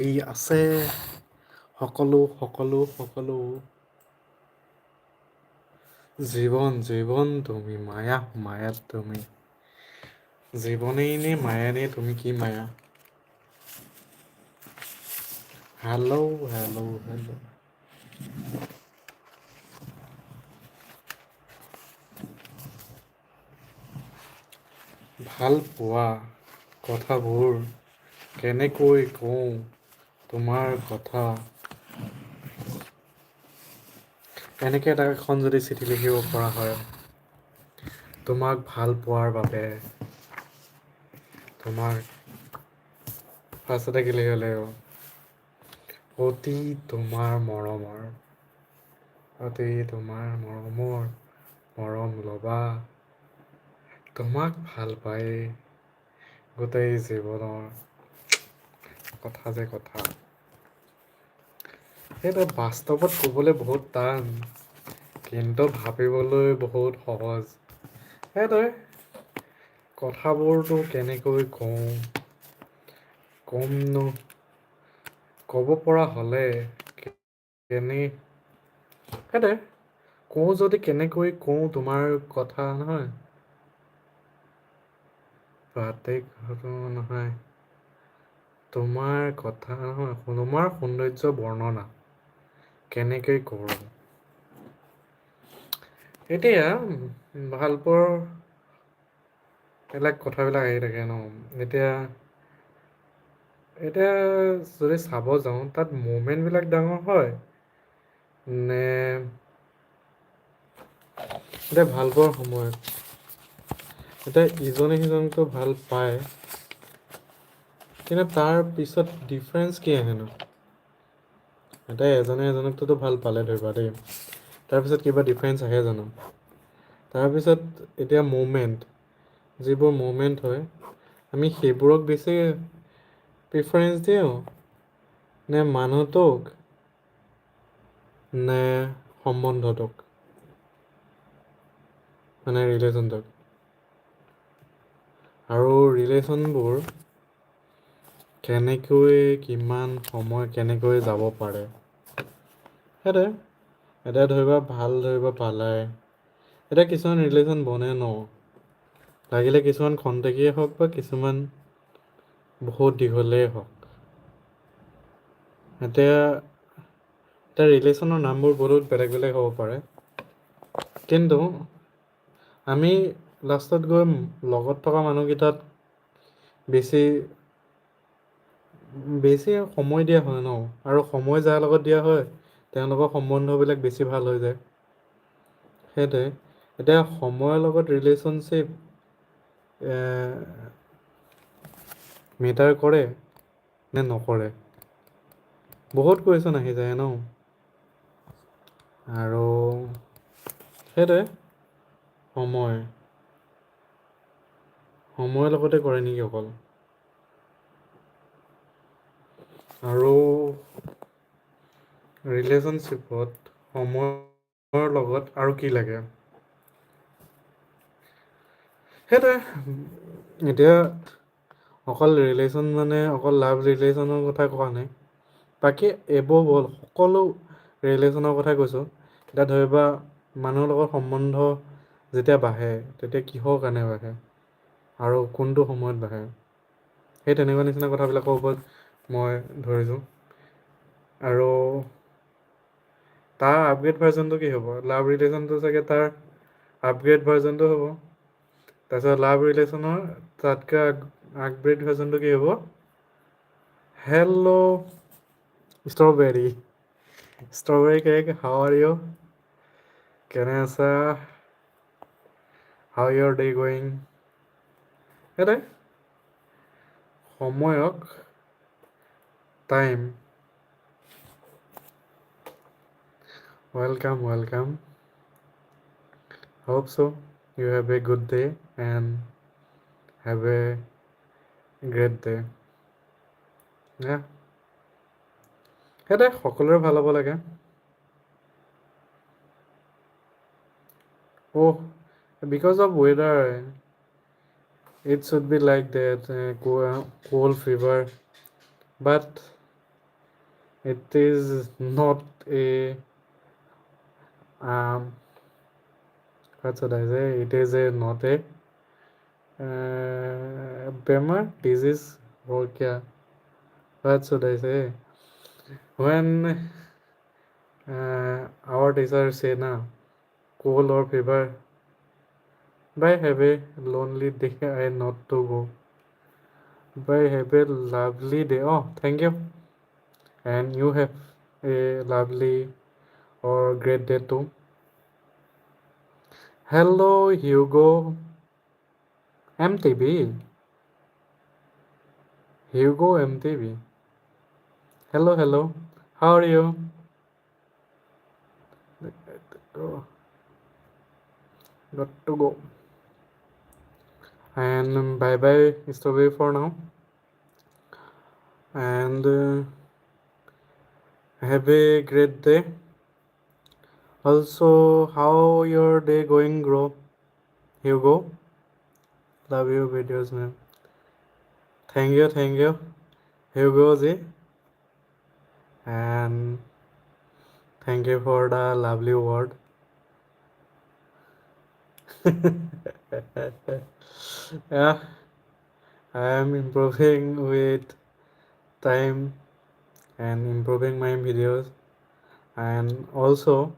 এই আছে সকলো জীবন তুমি মায়া মায়াত তুমি জীবনেই নে মায়া নে তুমি কি মায়া হেল্ল' ভাল পোৱা কথাবোৰ কেনেকৈ কওঁ তোমাৰ কথা এনেকে এটা এখন যদি চিঠি লিখিব পৰা হয় তোমাক ভাল পোৱাৰ বাবে তোমাক ফাৰ্ষ্টতে কি লিখিব লাগিব অতি তোমাৰ মৰমৰ অতি তোমাৰ মৰম ল'বা তোমাক ভাল পাই গোটেই জীৱনৰ কথা সেইটো বাস্তৱত ক'বলৈ বহুত টান কিন্তু ভাবিবলৈ বহুত সহজ সেইটোৱে কথাবোৰতো কেনেকৈ কমনো ক'ব পৰা হ'লে সেইটোৱে কওঁ যদি কেনেকৈ কওঁ তোমাৰ কথা নহয় নহয় তোমাৰ কথা নহয় তোমাৰ সৌন্দৰ্য বৰ্ণনা কেনেকৈ কৰোঁ এতিয়া ভালপোৱাৰ এইবিলাক কথাবিলাক আহি থাকে ন এতিয়া যদি চাব যাওঁ তাত মুমেণ্টবিলাক ডাঙৰ হয় নে এতিয়া ভাল পোৱাৰ সময়ত এতিয়া ইজনে সিজনকৈ ভাল পায় কিন্তু তাৰ পিছত ডিফাৰেঞ্চ কি আহেনো এতিয়া এজনে এজনকতো ভাল পালে ধৰিবা দেই তাৰপিছত কিবা ডিফাৰেঞ্চ আহে জানো তাৰপিছত এতিয়া মুমেণ্ট যিবোৰ মুমেণ্ট হয় আমি সেইবোৰক বেছি প্ৰিফাৰেঞ্চ দিওঁ নে মানুহটোক নে সম্বন্ধটোক মানে ৰিলেশ্যনটোক আৰু ৰিলেশ্যনবোৰ কেনেকৈ কিমান সময় কেনেকৈ যাব পাৰে সেইটোৱে এতিয়া ধৰিবা পালাই এতিয়া কিছুমান ৰিলেশ্যন বনে ন লাগিলে কিছুমান খন্তেকীয়া হওক বা কিছুমান বহুত দীঘলেই হওক এতিয়া ৰিলেশ্যনৰ নামবোৰ বহুত বেলেগ বেলেগ হ'ব পাৰে কিন্তু আমি লাষ্টত গৈ লগত থকা মানুহকেইটাত বেছি সময় দিয়া হয় ন আৰু সময় যাৰ লগত দিয়া হয় তেওঁলোকৰ সম্বন্ধবিলাক বেছি ভাল হৈ যায় সেইটোৱে এতিয়া সময়ৰ লগত ৰিলেশ্যনশ্বিপ মেটাৰ কৰে নে নকৰে বহুত কুৱেশ্যন আহি যায় ন আৰু সেইটোৱে সময়ৰ লগতে কৰে নেকি অকল আৰু ৰিলেশ্যনশ্বিপত সময়ৰ লগত আৰু কি লাগে সেইটোৱে এতিয়া অকল ৰিলেশ্যন মানে অকল লাভ ৰিলেশ্যনৰ কথা কোৱা নাই বাকী এইবোৰ হ'ল সকলো ৰিলেশ্যনৰ কথাই কৈছোঁ এতিয়া ধৰিবা মানুহৰ লগত সম্বন্ধ যেতিয়া বাঢ়ে তেতিয়া কিহৰ কাৰণে বাঢ়ে আৰু কোনটো সময়ত বাঢ়ে সেই তেনেকুৱা নিচিনা কথাবিলাকৰ ওপৰত মই ধৰিছোঁ আৰু তাৰ আপগ্ৰেড ভাৰ্জনটো কি হ'ব লাভ ৰিলেশ্যনটো চাগে তাৰ আপগ্ৰেড ভাৰ্জনটো হ'ব তাৰপিছত লাভ ৰিলেশ্যনৰ তাতকৈ আপগ্ৰেড ভাৰ্জনটো কি হ'ব hello' strawberry cake how are you কেনে আছা হাউ ইউৰ ডে গোয়িং সেইটোৱে সময়ক time welcome hope so you have a good day and have a great day yeah সেইটোৱে সকলোৰে ভাল হ'ব লাগে oh because of weather it should be like that cold fever but It is not a um what should I say? It is a not a bema disease or kya? What should I say? When our teacher say na cold or fever, by have a lonely day I not to go. By have a lovely day. Oh, thank you. And you have a lovely or great day too. Hello, Hugo. MTV. Hugo MTV. Hello, hello. How are you? Oh, got to go. And bye bye, strawberry for now. And have a great day. Also, how your day going, bro? Hugo? Love your videos, man. Thank you, Hugo ji. And thank you for the lovely word. Yeah, I am improving with time and improving my videos and also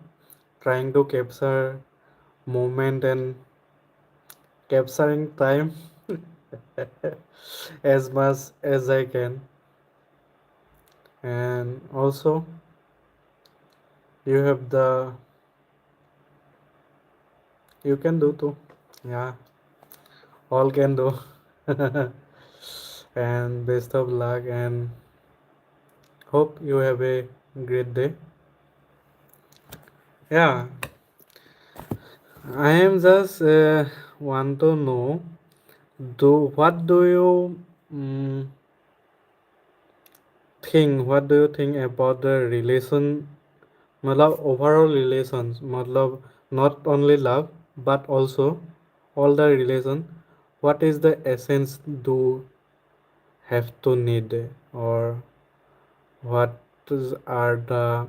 trying to capture moment and capturing time as much as I can. And also, you have the you can do too. Yeah, all can do. And best of luck and hope you have a great day. Yeah, I am just want to know what do you think? What do you think about the relation? मतलब overall relations, मतलब not only love but also all the relation. What is the essence do have to need or what are the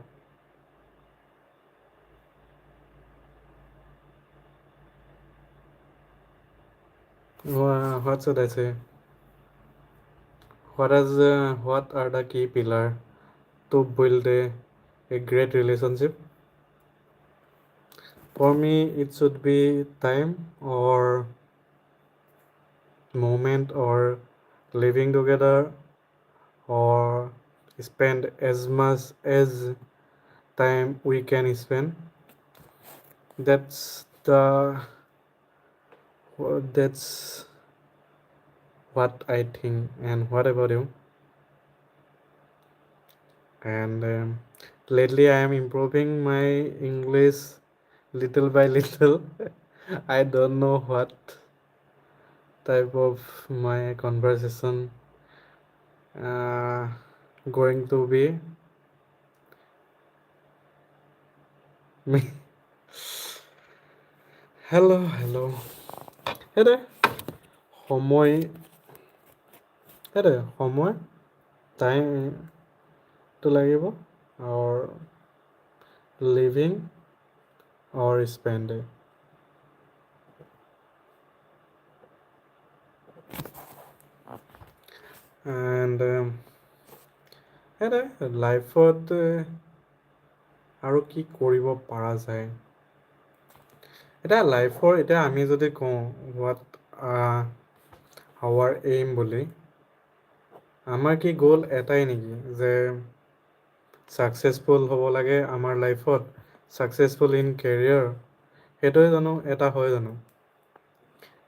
what should I say? What are the key pillar to build a great relationship? For me, it should be time or moment or living together or spend as much as time we can spend. That's the that's what I think. And what about you? And lately I am improving my English little by little. I don't know what type of my conversation uh, going to be. Hello, hello. হেৰে সময় হেৰে সময় টাইমটো লাগিব or living or spending. And লাইফত আৰু কি কৰিব পৰা যায় এতিয়া লাইফৰ এতিয়া আমি যদি কওঁ হোৱাট আৱাৰ এইম বুলি আমাৰ কি গ'ল এটাই নেকি যে ছাকচেছফুল হ'ব লাগে আমাৰ লাইফত ছাকচেছফুল ইন কেৰিয়াৰ সেইটোৱে জানো এটা হয় জানো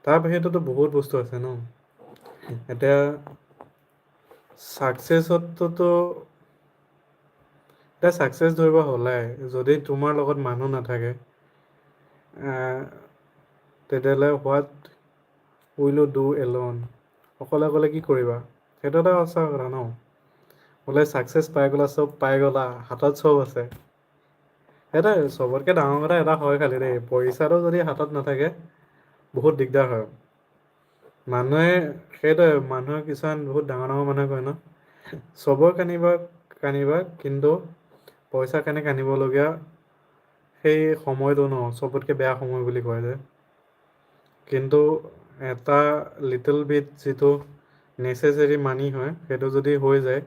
তাৰ বাহিৰেতো বহুত বস্তু আছে ন এতিয়া ছাকচেছততো এতিয়া ছাকচেছ ধৰিব হ'লাই যদি তোমাৰ লগত মানুহ নাথাকে তেতিয়াহ'লে what will you do alone অকলে অকলে কি কৰিবা সেইটো এটা সঁচা কথা ন বোলে ছাকচেছ পাই গ'লা চব পাই গ'লা হাতত চব আছে সেইটোৱে চবতকৈ ডাঙৰ কথা এটা হয় খালি দেই পইচাটো যদি হাতত নাথাকে বহুত দিগদাৰ হয় মানুহে সেইটোৱে মানুহে কিছুমান বহুত ডাঙৰ ডাঙৰ মানুহে কয় ন চবৰ কানিবা কান্দিবা, কিন্তু পইচাৰ কাৰণে কান্দিবলগীয়া সেই সময়টো ন চবতকৈ বেয়া সময় বুলি কয় যে। কিন্তু এটা লিটল বিট যিটো নেচেচেৰী মানি হয়, সেইটো যদি হৈ যায়,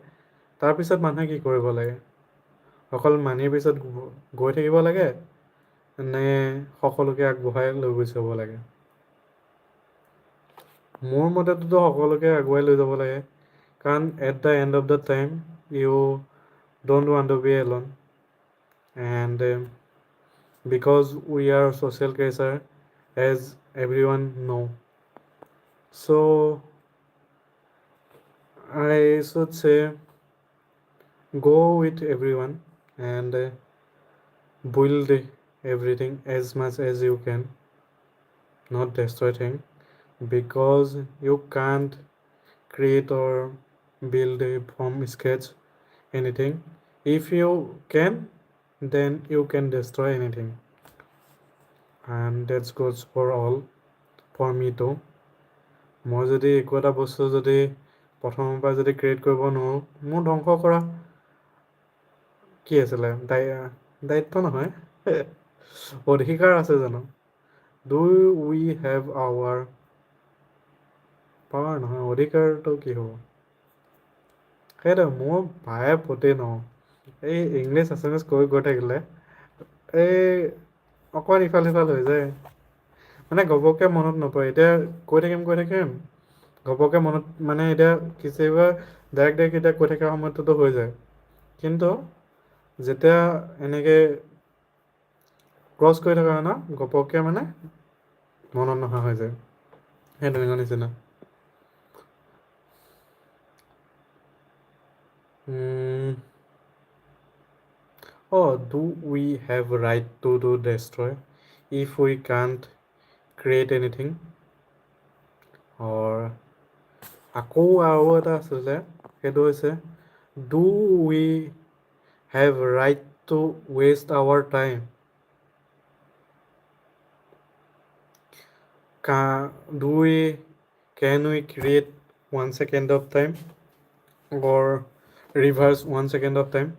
তাৰপিছত মানুহে কি কৰিব লাগে? অকল মানিৰ পিছত গৈ থাকিব লাগে, নে সকলোকে আগবঢ়াই লৈ গৈ চাব লাগে? মোৰ মতেতো সকলোকে আগুৱাই লৈ যাব লাগে, কাৰণ at the end of the time you don't want to be alone, and because we are social creature, as everyone know. So I should say go with everyone and build everything as much as you can, not destroy things, because you can't create or build from scratch anything. If you can, then you can destroy anything, and that goes for all, for me too. মই যদি একো এটা বস্তু যদি প্ৰথমৰ পৰা যদি create কৰিব নোৱাৰোঁ, মোৰ ধ্বংস কৰা কি আছিলে দায়িত্ব নহয়, অধিকাৰ আছে জানো? Do we have our power নহয়, অধিকাৰটো কি হ'ব? সেইটো মোৰ ভায়ে পতে ন, এই ইংলিছ আছামিছ কৈ গৈ থাকিলে এই অকণমান ইফাল সিফাল হৈ যায়, মানে ঘপককৈ মনত নপৰে। এতিয়া কৈ থাকিম ঘপককৈ মনত, মানে এতিয়া কেতিয়াবা ডাইৰেক্ট এতিয়া কৈ থকা সময়টোতো হৈ যায়, কিন্তু যেতিয়া এনেকৈ ক্ৰছ কৰি থকা হয় ন, ঘপককৈ মানে মনত নহা হৈ যায়, সেই তেনেকুৱা নিচিনা। Do we have right to destroy if we can't create anything? or আকৌ আৰু এটা আছিলে, সেইটো হৈছে do we have right to waste our time? Can we create 1 second of time or reverse 1 second of time?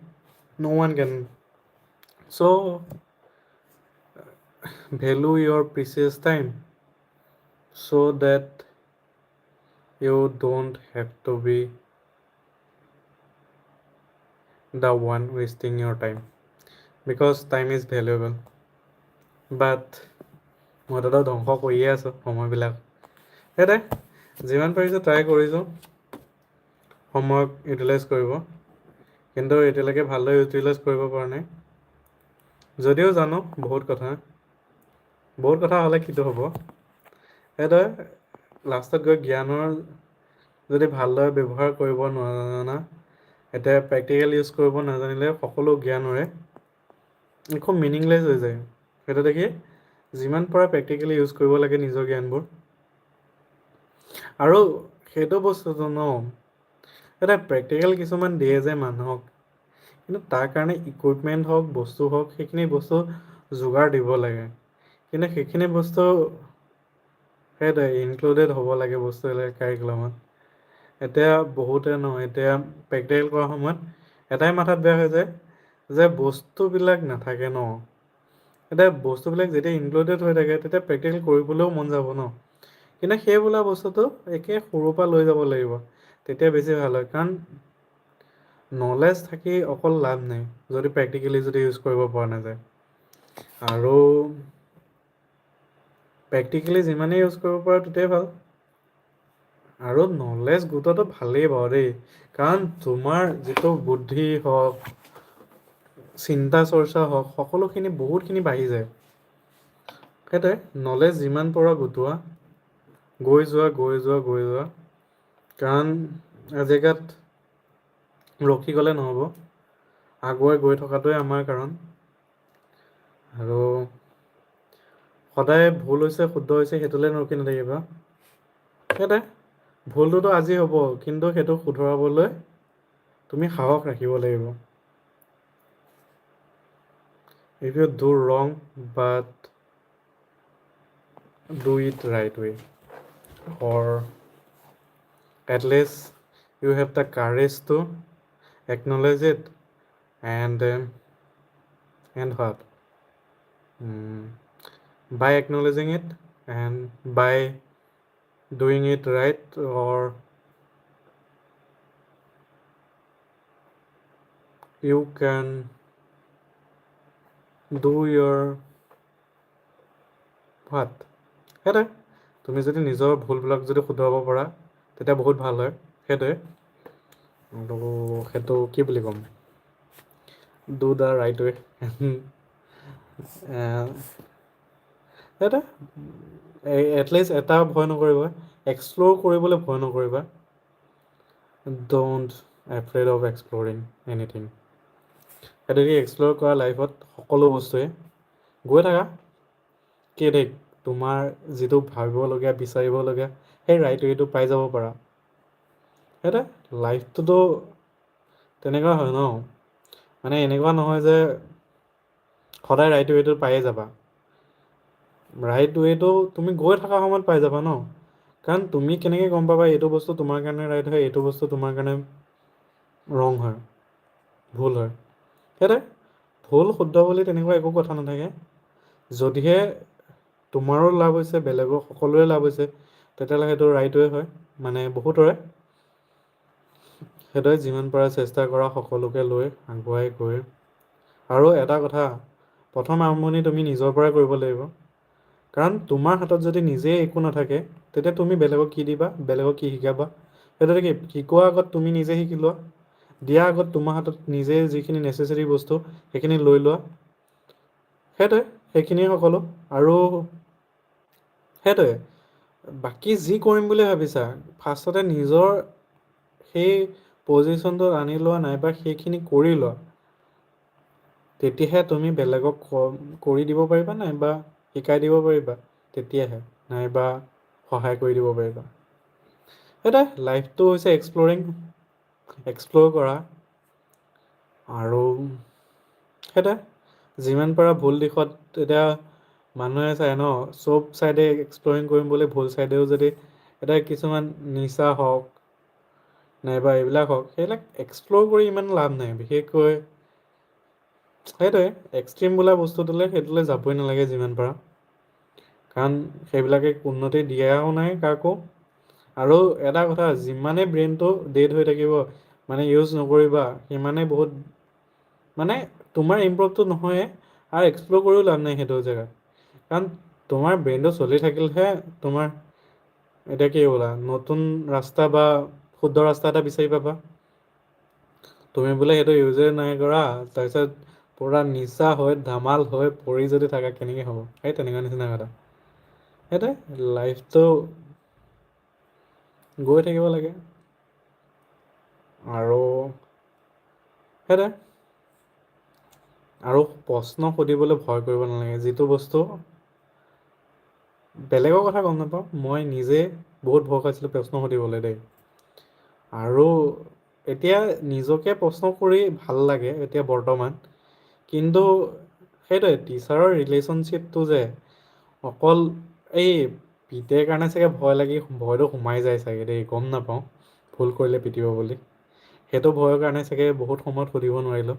No one can. So value your precious time so that you don't have to be the one wasting your time, because time is valuable. But মই দাদা ধ্বংস কৰিয়ে আছোঁ সময়বিলাক। সেইটোৱে যিমান পাৰিছোঁ try কৰিছোঁ সময়ক ইউটিলাইজ কৰিব, কিন্তু এতিয়ালৈকে ভালদৰে ইউটিলাইজ কৰিব পৰা নাই। যদিও জানো বহুত কথা হ'লে কিটো হ'ব, সেইদৰে লাষ্টত গৈ জ্ঞানৰ যদি ভালদৰে ব্যৱহাৰ কৰিব নাজানা, এতিয়া প্ৰেক্টিকেল ইউজ কৰিব নাজানিলে সকলো জ্ঞানৰে একো মিনিংলেছ হৈ যায়। সেইটো দেখি যিমান পৰা প্ৰেক্টিকেলি ইউজ কৰিব লাগে নিজৰ জ্ঞানবোৰ। আৰু সেইটো বস্তুটো ন, এটা প্ৰেক্টিকেল কিছুমান দিয়ে যে মানুহক, কিন্তু তাৰ কাৰণে ইকুইপমেণ্ট হওক, বস্তু হওক, সেইখিনি বস্তু যোগাৰ দিব লাগে। কিন্তু সেইখিনি বস্তু সেইটোৱে ইনক্লুডেড হ'ব লাগে বস্তুবিলাক কাৰিকুলামত। এতিয়া বহুতে নহয়, এতিয়া প্ৰেক্টিকেল কৰাৰ সময়ত এটাই মাথাত বেয়া হৈ যায় যে বস্তুবিলাক নাথাকে ন। এতিয়া বস্তুবিলাক যেতিয়া ইনক্লুডেড হৈ থাকে, তেতিয়া প্ৰেক্টিকেল কৰিবলৈও মন যাব ন। কিন্তু সেই বোলা বস্তুটো একে সৰুৰ পৰা লৈ যাব লাগিব, তেতিয়া বেছি ভাল হয়। কাৰণ নলেজ থাকি অকল লাভ নাই যদি প্ৰেক্টিকেলি যদি ইউজ কৰিব পৰা নাযায়। আৰু প্ৰেক্টিকেলি যিমানেই ইউজ কৰিব পাৰোঁ তেতিয়াই ভাল। আৰু নলেজ গোটোৱাটো ভালেই বাৰু দেই, কাৰণ তোমাৰ যিটো বুদ্ধি হওক, চিন্তা চৰ্চা হওক, সকলোখিনি বহুতখিনি বাঢ়ি যায়। সেইটোৱে নলেজ যিমান পৰা গোটোৱা, গৈ যোৱা, কাৰণ জেগাত ৰখি গ'লে নহ'ব, আগুৱাই গৈ থকাটোৱে আমাৰ কাৰণ। আৰু সদায় ভুল হৈছে শুদ্ধ হৈছে সেইটোলৈ ৰখি নাথাকিবা। সেইটোৱে ভুলটোতো আজি হ'ব, কিন্তু সেইটো শুধৰাবলৈ তুমি সাহস ৰাখিব লাগিব। If you do wrong but do it right way, or at least you have the courage to acknowledge it, and what? Mm, by acknowledging it and by doing it right, or you can do your what? সেইটোৱে তুমি যদি নিজৰ ভুলবিলাক যদি শুধৰাব পাৰা তেতিয়া বহুত ভাল হয়। সেইটোৱে আৰু সেইটো কি বুলি ক'ম, ডু দ্য ৰাইট ৱে। সেইটোৱে এটলিষ্ট এটা ভয় নকৰিবা, এক্সপ্ল'ৰ কৰিবলৈ ভয় নকৰিবা। Don't afraid of exploring anything. সেইটো কি এক্সপ্ল'ৰ কৰা লাইফত সকলো বস্তুৱে গৈ থাকা, কি ঠিক তোমাৰ যিটো ভাবিবলগীয়া বিচাৰিবলগীয়া সেই ৰাইট ৱেটো পাই যাব পাৰা। সেইটোৱে লাইফটোতো তেনেকুৱা হয় ন, মানে এনেকুৱা নহয় যে সদায় ৰাইট ৱেটো পায়ে যাবা। ৰাইট ৱেটো তুমি গৈ থকা সময়ত পাই যাবা ন, কাৰণ তুমি কেনেকৈ গম পাবা এইটো বস্তু তোমাৰ কাৰণে ৰাইট হয়, এইটো বস্তু তোমাৰ কাৰণে ৰং হয়, ভুল হয়। সেইটোৱে ভুল শুদ্ধ বুলি তেনেকুৱা একো কথা নাথাকে। যদিহে তোমাৰো লাভ হৈছে বেলেগৰ সকলোৰে লাভ হৈছে তেতিয়াহ'লে সেইটো ৰাইটৱে হয়, মানে বহুতৰে। সেইদৰে যিমান পাৰা চেষ্টা কৰা সকলোকে লৈ আগুৱাই গৈ। আৰু এটা কথা, প্ৰথম আৰম্ভণি তুমি নিজৰ পৰাই কৰিব লাগিব। কাৰণ তোমাৰ হাতত যদি নিজেই একো নাথাকে তেতিয়া তুমি বেলেগক কি দিবা, বেলেগক কি শিকাবা। সেইদৰে কি শিকোৱাৰ আগত তুমি নিজে শিকি লোৱা, দিয়াৰ আগত তোমাৰ হাতত নিজে যিখিনি নেচেচেৰী বস্তু সেইখিনি লৈ লোৱা। সেইটোৱে সেইখিনিয়ে সকলো। আৰু সেইটোৱে বাকী যি কৰিম বুলি ভাবিছা ফাৰ্ষ্টতে নিজৰ সেই পজিশ্যনটো আনি লোৱা, নাইবা সেইখিনি কৰি লোৱা। তেতিয়াহে তুমি বেলেগক কৰি দিব পাৰিবা, নাইবা শিকাই দিব পাৰিবা, তেতিয়াহে নাইবা সহায় কৰি দিব পাৰিবা। সেইটোৱে লাইফটো হৈছে এক্সপ্ল'ৰিং, এক্সপ্ল'ৰ কৰা। আৰু সেইটোৱে যিমান পাৰা ভুল দিশত এতিয়া মানুহে চায় ন, চব ছাইডে এক্সপ্লৰিং কৰিম বুলি ভুল ছাইডেও যদি এতিয়া কিছুমান নিচা হওক নাইবা এইবিলাক হওক, সেইবিলাক এক্সপ্ল'ৰ কৰি ইমান লাভ নাই। বিশেষকৈ সেইটোৱে এক্সট্ৰিম বোলা বস্তুটোলৈ সেইটোলৈ যাবই নালাগে যিমান পাৰা। কাৰণ সেইবিলাকে উন্নতি দিয়াও নাই কাকো। আৰু এটা কথা যিমানেই ব্ৰেইনটো ডেড হৈ থাকিব মানে ইউজ নকৰিবা সিমানেই বহুত মানে তোমাৰ ইম্প্ৰুভটো নহয়ে আৰু এক্সপ্ল'ৰ কৰিও লাভ নাই সেইটো জেগাত। কাৰণ তোমাৰ ব্ৰেইনটো চলি থাকিলেহে তোমাৰ এতিয়া কি বোলা নতুন ৰাস্তা বা শুদ্ধ ৰাস্তা এটা বিচাৰি পাবা। তুমি বোলে সেইটো ইউজে নাই কৰা তাৰপিছত পূৰা নিচা হৈ ধামাল হৈ পৰি যদি থাকা কেনেকৈ হ'ব, সেই তেনেকুৱা নিচিনা কথা। সেইটোৱে লাইফটো গৈ থাকিব লাগে। আৰু সেইটোৱে আৰু প্ৰশ্ন সুধিবলৈ ভয় কৰিব নালাগে। যিটো বস্তু বেলেগৰ কথা গম নাপাওঁ, মই নিজে বহুত ভয় খাইছিলোঁ প্ৰশ্ন সুধিবলৈ দেই। আৰু এতিয়া নিজকে প্ৰশ্ন কৰি ভাল লাগে এতিয়া বৰ্তমান। কিন্তু সেইটোৱে টিচাৰৰ ৰিলেশ্যনশ্বিপটো যে অকল এই পিতে কাৰণে চাগে ভয় লাগি ভয়টো সোমাই যায় চাগে দেই, গম নাপাওঁ। ভুল কৰিলে পিটিব বুলি সেইটো ভয়ৰ কাৰণে চাগে বহুত সময়ত সুধিব নোৱাৰিলোঁ।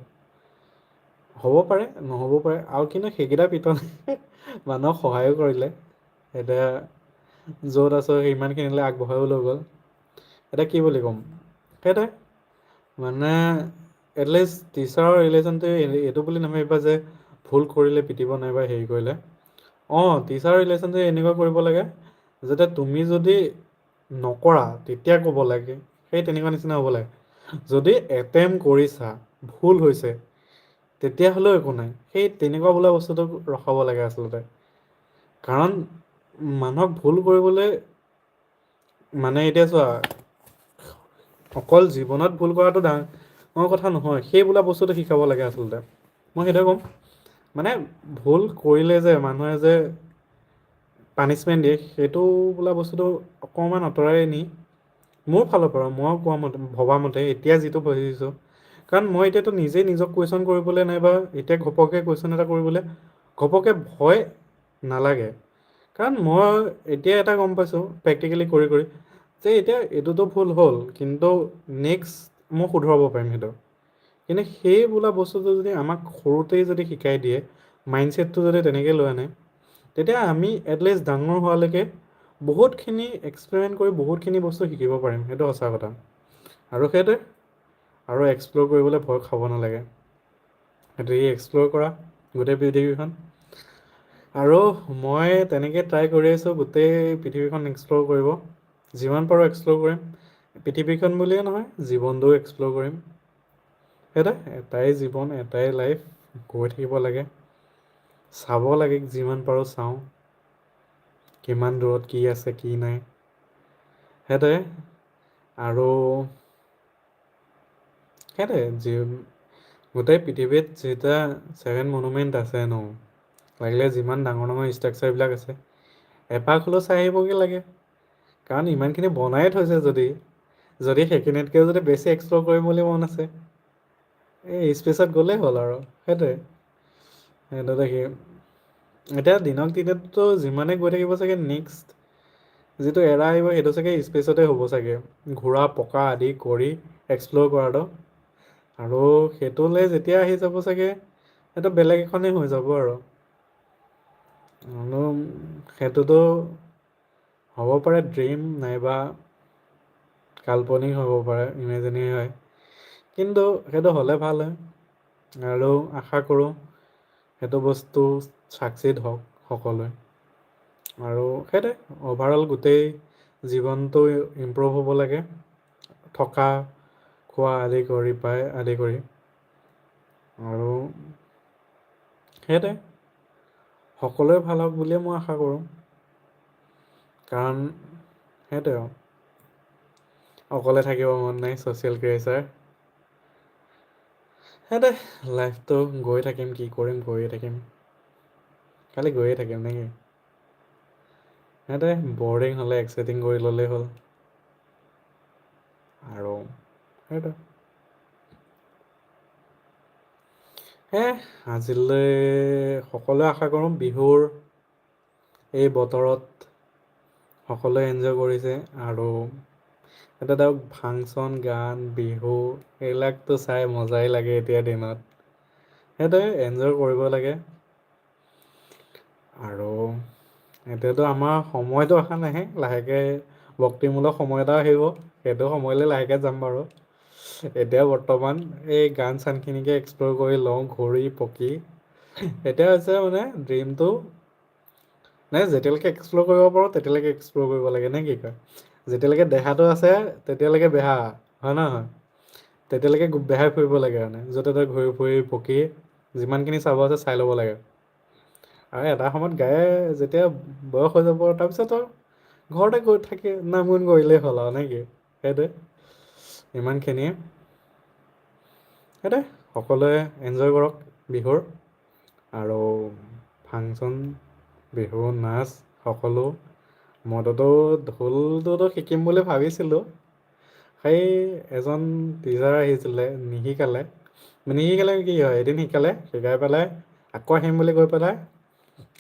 হ'ব পাৰে নহ'বও পাৰে আৰু কিন্তু সেইকেইটা পিটনে মানুহক সহায়ো কৰিলে। এতিয়া য'ত আছোঁ সিমানখিনিলৈ আগবঢ়াইও লৈ গ'ল। এতিয়া কি বুলি ক'ম, সেইটোৱে মানে এটলিষ্ট টিচাৰৰ ৰিলেশ্যনটো এইটো বুলি নাভাবিবা যে ভুল কৰিলে পিটিব নাইবা হেৰি কৰিলে। অঁ টিচাৰ ৰিলেশ্যনটো এনেকুৱা কৰিব লাগে যাতে তুমি যদি নকৰা তেতিয়া ক'ব লাগে, সেই তেনেকুৱা নিচিনা হ'ব লাগে। যদি এটেম্প কৰিছা ভুল হৈছে তেতিয়াহ'লেও একো নাই, সেই তেনেকুৱা বোলা বস্তুটোক ৰখাব লাগে আচলতে। কাৰণ মানুহক ভুল কৰিবলৈ মানে এতিয়া চোৱা অকল জীৱনত ভুল কৰাটো ডাঙৰ কথা নহয়, সেই বোলা বস্তুটো শিকাব লাগে আচলতে। মই সেইটোৱে ক'ম মানে ভুল কৰিলে যে মানুহে যে পানিছমেণ্ট দিয়ে সেইটো বোলা বস্তুটো অকণমান আঁতৰাই নি মোৰ ফালৰ পৰা মই কোৱা মতে ভবা মতে এতিয়া যিটো বুজিছোঁ, কাৰণ মই এতিয়াতো নিজেই নিজক কুৱেশ্যন কৰিবলৈ নাইবা এতিয়া ঘপককৈ কুৱেশ্যন এটা কৰিবলৈ ঘপককৈ ভয় নালাগে। কাৰণ মই এতিয়া এটা গম পাইছোঁ প্ৰেক্টিকেলি কৰি কৰি যে এতিয়া এইটোতো ভুল হ'ল কিন্তু নেক্সট মই শুধৰাব পাৰিম সেইটো। কিন্তু সেই বোলা বস্তুটো যদি আমাক সৰুতেই যদি শিকাই দিয়ে, মাইণ্ডছেটটো যদি তেনেকৈ লৈ আনে, তেতিয়া আমি এটলিষ্ট ডাঙৰ হোৱালৈকে বহুতখিনি এক্সপেৰিমেণ্ট কৰি বহুতখিনি বস্তু শিকিব পাৰিম। সেইটো সঁচা কথা। আৰু সেইটোৱে, আৰু এক্সপ্ল'ৰ কৰিবলৈ ভয় খাব নালাগে। সেইটো এক্সপ্ল'ৰ কৰা গোটেই পৃথিৱীখন। আৰু মই তেনেকৈ ট্ৰাই কৰি আছোঁ গোটেই পৃথিৱীখন এক্সপ্ল'ৰ কৰিব। যিমান পাৰোঁ এক্সপ্ল'ৰ কৰিম। পৃথিৱীখন বুলিয়ে নহয়, জীৱনটোও এক্সপ্ল'ৰ কৰিম। সেইটোৱে, এটাই জীৱন, এটাই লাইফ, গৈ থাকিব লাগে, চাব লাগে, যিমান পাৰোঁ চাওঁ, কিমান দূৰত কি আছে কি নাই। সেইটোৱে। আৰু সেইটোৱে, গোটেই পৃথিৱীত যেতিয়া 7 মনুমেণ্ট আছে ন, লাগিলে যিমান ডাঙৰ ডাঙৰ ষ্ট্ৰাকচাৰবিলাক আছে, এপাক হ'লেও চাই আহিবগৈ লাগে। কাৰণ ইমানখিনি বনায়ে থৈছে যদি সেইখিনিতকৈ যদি বেছি এক্সপ্ল'ৰ কৰিম বুলি মন আছে, এই স্পেচত গ'লেই হ'ল আৰু। সেইটোৱে। সেইটো দেখি এতিয়া দিনক দিনেতো যিমানে গৈ থাকিব চাগে, নেক্সট যিটো এৰা আহিব সেইটো চাগে স্পেচতে হ'ব চাগে, ঘূৰা পকা আদি কৰি এক্সপ্ল'ৰ কৰাটো। আৰু সেইটোলৈ যেতিয়া আহি যাব চাগে, সেইটো বেলেগ এখনেই হৈ যাব আৰু সেইটোতো হ'ব পাৰে ড্ৰিম, নাইবা কাল্পনিক হ'ব পাৰে, ইমেজিনেৰি হয়। কিন্তু সেইটো হ'লে ভাল হয়, আৰু আশা কৰোঁ সেইটো বস্তু ছাকচিড হওক সকলোৱে। আৰু সেইটোৱে, অভাৰঅল গোটেই জীৱনটো ইমপ্ৰুভ হ'ব লাগে, থকা খোৱা আদি কৰি। আৰু সেইটোৱে, সকলোৱে ভাল হওক বুলিয়ে মই আশা কৰোঁ। কাৰণ সেইটোৱে আৰু, অকলে থাকিব মন নাই, ছ'চিয়েল ক্ৰিয়েচাৰ। সেইটোৱে, লাইফটো গৈ থাকিম, কি কৰিম গৈয়ে থাকিম, খালি গৈয়ে থাকিম নেকি। সেইটোৱে, বৰিং হ'লে এক্সাইটিং কৰি ল'লেই হ'ল। আৰু সেইটোৱে। আজিলৈ সকলোৱে আশা কৰোঁ বিহুৰ এই বতৰত সকলোৱে এনজয় কৰিছে। আৰু এটা ধৰক ফাংচন, গান, বিহু এইবিলাকতো চাই মজাই লাগে এতিয়া দিনত। সেইটোৱে, এনজয় কৰিব লাগে। আৰু এতিয়াতো আমাৰ সময়টো অহা নাই, লাহেকৈ ভক্তিমূলক সময় এটা আহিব, সেইটো সময়লৈ লাহেকৈ যাম বাৰু। এতিয়া বৰ্তমান এই গান চানখিনিকে এক্সপ্ল'ৰ কৰি লওঁ, ঘূৰি পকি। এতিয়া হৈছে মানে ড্ৰিমটো, নাই যেতিয়ালৈকে এক্সপ্ল'ৰ কৰিব পাৰোঁ তেতিয়ালৈকে এক্সপ্ল'ৰ কৰিব লাগে, নে কি কয়? যেতিয়ালৈকে দেহাটো আছে তেতিয়ালৈকে বেহা, হয় নহয়? তেতিয়ালৈকে বেহাই ফুৰিব লাগে, মানে য'তে ত'তে ঘূৰি ফুৰি পকি যিমানখিনি চাব আছে চাই ল'ব লাগে। আৰু এটা সময়ত গায়ে যেতিয়া বয়স হৈ যাব, তাৰপিছত আৰু ঘৰতে গৈ থাকি নাম গুণ কৰিলেই হ'ল আৰু, নে কি? সেইটোৱে, ইমানখিনিয়ে। সেইটোৱে, সকলোৱে এনজয় কৰক বিহুৰ। আৰু ফাংচন, বিহু নাচ সকলো। মইতোতো ঢোলটোতো শিকিম বুলি ভাবিছিলোঁ, সেই এজন টিচাৰ আহিছিলে, নিশিকালে। নিশিকালে কি হয়, এদিন শিকাই পেলাই আকৌ আহিম বুলি কৈ পেলাই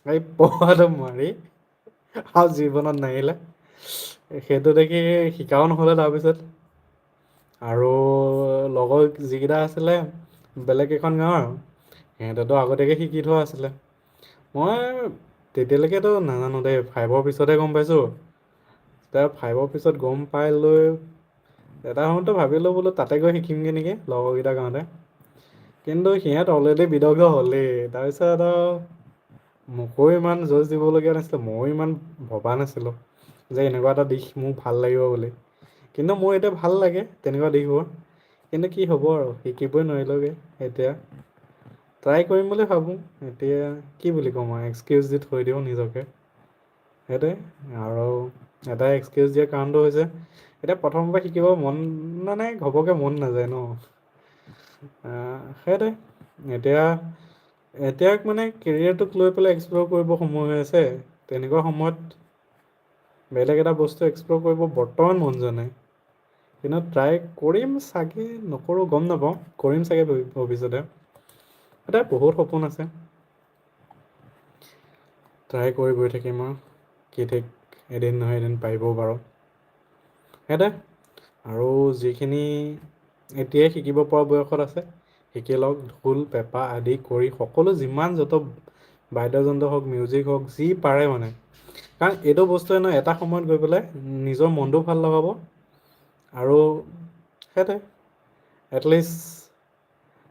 এই পহাটো মাৰি আৰু জীৱনত নাহিলে। সেইটো দেখি শিকাও নহ'লে তাৰপিছত। আৰু লগৰ যিকেইটা আছিলে বেলেগ কেইখন গাঁৱৰ, সিহঁতেতো আগতীয়াকৈ শিকি থোৱা আছিলে। মই তেতিয়ালৈকেতো নাজানো দেই, 5ৰ পিছতহে গম পাইছোঁ। তেতিয়া 5ৰ পিছত গম পাই লৈ এটা সময়ততো ভাবিলোঁ বোলো তাতে গৈ শিকিমগৈ নেকি, লগৰকেইটা গাঁৱতে। কিন্তু সিহঁত অলৰেডি বিদগ্ধ হ'লেই, তাৰপিছত আৰু মোকো ইমান জজ দিবলগীয়া নাছিলে, ময়ো ইমান ভবা নাছিলোঁ যে এনেকুৱা এটা দিশ মোৰ ভাল লাগিব বুলি। কিন্তু মোৰ এতিয়া ভাল লাগে তেনেকুৱা দিশবোৰ। কিন্তু কি হ'ব আৰু, শিকিবই নোৱাৰিলোঁগৈ এতিয়া। ট্ৰাই কৰিম বুলি ভাবোঁ, এতিয়া কি বুলি ক'ম আৰু, এক্সকিউজ দি থৈ দিওঁ নিজকে। সেইটোৱে, আৰু এটাই এক্সকিউজ দিয়াৰ কাৰণটো হৈছে এতিয়া প্ৰথমৰ পৰা শিকিব মন মানে ঘপককৈ মন নাযায় ন। সেইটোৱে, এতিয়া মানে কেৰিয়াৰটোক লৈ পেলাই এক্সপ্ল'ৰ কৰিব সময় হৈ আছে। তেনেকুৱা সময়ত বেলেগ এটা বস্তু এক্সপ্ল'ৰ কৰিব বৰ্তমান মন যোৱা নাই। কিন্তু ট্ৰাই কৰিম চাগে, নকৰোঁ গম নাপাওঁ, কৰিম চাগে ভৱিষ্যতে। এতিয়া বহুত সপোন আছে, ট্ৰাই কৰি গৈ থাকিম আৰু, কি ঠিক এদিন নহয় এদিন পাৰিবও পাৰোঁ। সেইটোৱে, আৰু যিখিনি এতিয়াই শিকিব পৰা বয়সত আছে শিকি লওক ঢোল পেঁপা আদি কৰি সকলো যিমান যত বাদ্যযন্ত্ৰ হওক মিউজিক হওক যি পাৰে মানে, কাৰণ এইটো বস্তুৱে ন এটা সময়ত গৈ পেলাই নিজৰ মনটো ভাল লগাব আৰু সেইটোৱে এটলিষ্ট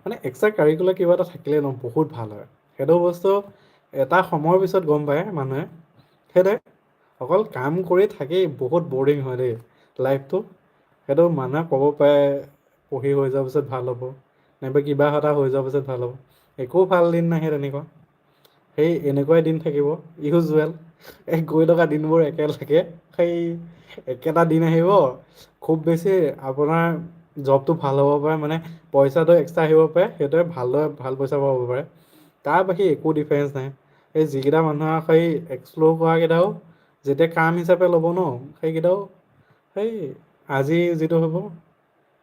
মানে এক্সট্ৰা কাৰিকুলাৰ কিবা এটা থাকিলে ন বহুত ভাল হয়। সেইটো বস্তু এটা সময়ৰ পিছত গম পায় মানুহে, সেইটোৱে অকল কাম কৰি থাকেই বহুত বৰিং হয় দেই লাইফটো। সেইটো মানুহে ক'ব পাৰে পঢ়ি হৈ যোৱাৰ পিছত ভাল হ'ব, নাইবা কিবা এটা হৈ যোৱাৰ পিছত ভাল হ'ব, একো ভাল দিন নাহে তেনেকুৱা। সেই এনেকুৱাই দিন থাকিব ইউজুৱেল, এই গৈ থকা দিনবোৰ একেলগে সেই একেটা দিন আহিব। খুব বেছি আপোনাৰ জবটো ভাল হ'ব পাৰে, মানে পইচাটো এক্সট্ৰা আহিব পাৰে, সেইটোৱে ভালদৰে ভাল পইচা পাব পাৰে। তাৰ বাহি একো ডিফাৰেঞ্চ নাই। এই যিকেইটা মানুহে সেই এক্সপ্ল'ৰ কৰা কেইটাও যেতিয়া কাম হিচাপে ল'ব ন, সেইকেইটাও সেই আজি যিটো হ'ব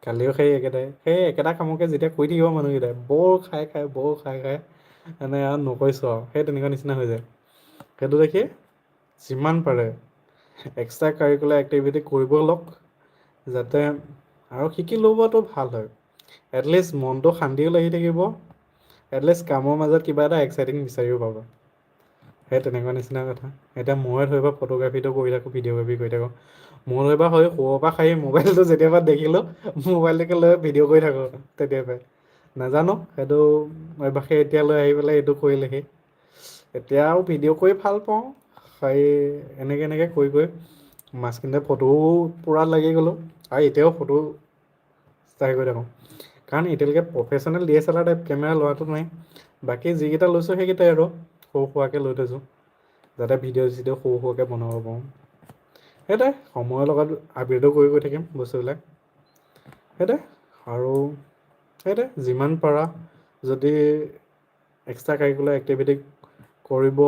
কালিও সেই একেটাই, সেই একেটা কামকে যেতিয়া কৰি থাকিব মানুহকেইটাই বৰ খাই খাই বৰ খাই খাই মানে আৰু নকৈছোঁ আৰু সেই তেনেকুৱা নিচিনা হৈ যায়। সেইটো দেখি যিমান পাৰে এক্সট্ৰা কাৰিকুলাৰ এক্টিভিটি কৰিব লওক, যাতে আৰু শিকি ল'বতো ভাল হয়। এটলিষ্ট মনটো শান্তিও লাগি থাকিব, এটলিষ্ট কামৰ মাজত কিবা এটা এক্সাইটিং বিচাৰিও পাব। সেই তেনেকুৱা নিচিনা কথা। এতিয়া ময়ে ধৰিব ফটোগ্ৰাফীটো কৰি থাকোঁ, ভিডিঅ'গ্ৰাফী কৰি থাকোঁ। মোৰ ধৰিব হয় সৰুৰ পৰা সেই মোবাইলটো যেতিয়াবা দেখিলোঁ মোবাইলটোকে লৈ ভিডিঅ' কৰি থাকোঁ তেতিয়াৰ পৰাই। নাজানো সেইটো অভ্যাসে এতিয়ালৈ আহি পেলাই এইটো কৰিলেহি। এতিয়াও ভিডিঅ' কৰি ভাল পাওঁ, সেই এনেকৈ এনেকৈ কৰি কৰি মাজখিনিতে ফটোও পূৰা লাগি গ'লোঁ আৰু এতিয়াও ফটো ট্ৰাই কৰি থাকোঁ। কাৰণ এতিয়ালৈকে প্ৰফেচনেল DSLR টাইপ কেমেৰা লোৱাটো নাই, বাকী যিকেইটা লৈছোঁ সেইকেইটাই আৰু সৰু সুৰাকৈ লৈ থৈছোঁ, যাতে ভিডিঅ' চিডিঅ' সৰু সুৰাকৈ বনাব পাৰোঁ। সেইটোৱে সময়ৰ লগত আপগ্ৰেডো কৰি গৈ থাকিম বস্তুবিলাক। সেইটোৱে আৰু সেইটোৱে যিমান পাৰা যদি এক্সট্ৰা কাৰিকুলাৰ এক্টিভিটি কৰিব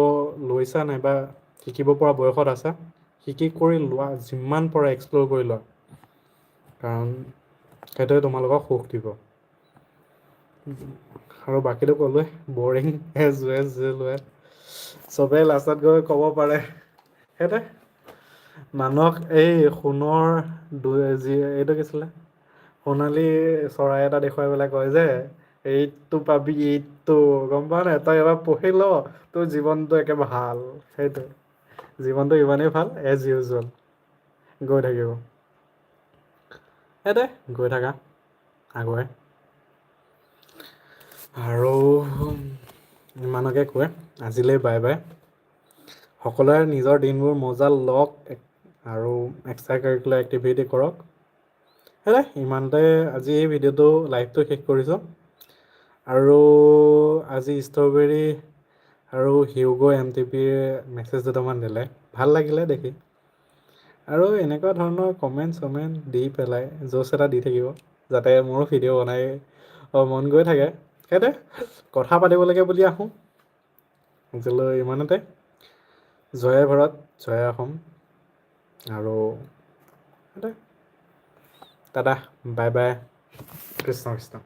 লৈছা নাইবা শিকিব পৰা বয়সত আছা, শিকি কৰি লোৱা, যিমান পাৰা এক্সপ্ল'ৰ কৰি লোৱা, কাৰণ সেইটোৱে তোমালোকক সুখ দিব। আৰু বাকীটো ক'লোৱে বৰিং এজ ইউজুৱেল, চবেই লাষ্টত গৈ ক'ব পাৰে সেইটোৱে মানুহক এই সোণৰ এইটো কি আছিলে সোণালী চৰাই এটা দেখুৱাই পেলাই কয় যে এইটো পাবি এইটো গম পাৱ নাই, তই এবাৰ পঢ়ি ল তোৰ জীৱনটো একে ভাল। সেইটো জীৱনটো ইমানেই ভাল এজ ইউজুৱেল গৈ থাকিব। সেইটোৱে গৈ থাকা আগুৱাই। আৰু ইমানকে কৈ আজিলৈ বাই বাই। সকলোৱে নিজৰ দিনবোৰ মজা লওক আৰু এক্সট্ৰা কাৰিকুলাৰ এক্টিভিটি কৰক। ইমানতে আজি এই ভিডিঅ'টো লাইভটো শেষ কৰিছোঁ। আৰু আজি ষ্ট্ৰবেৰী আৰু হিউগ' MTPৰ মেছেজ দুটামান দিলে, ভাল লাগিলে দেখি। আৰু এনেকুৱা ধৰণৰ কমেণ্ট চমেণ্ট দি পেলাই জ'চ এটা দি থাকিব, যাতে মোৰো ভিডিঅ' বনাই মন গৈ থাকে। সেইটোৱে কথা পাতিব লাগে বুলি আহোঁ। আজিলৈ ইমানতে। জয় ভাৰত জয় অসম। আৰু সেইটোৱে tata bye bye, Krishna Krishna.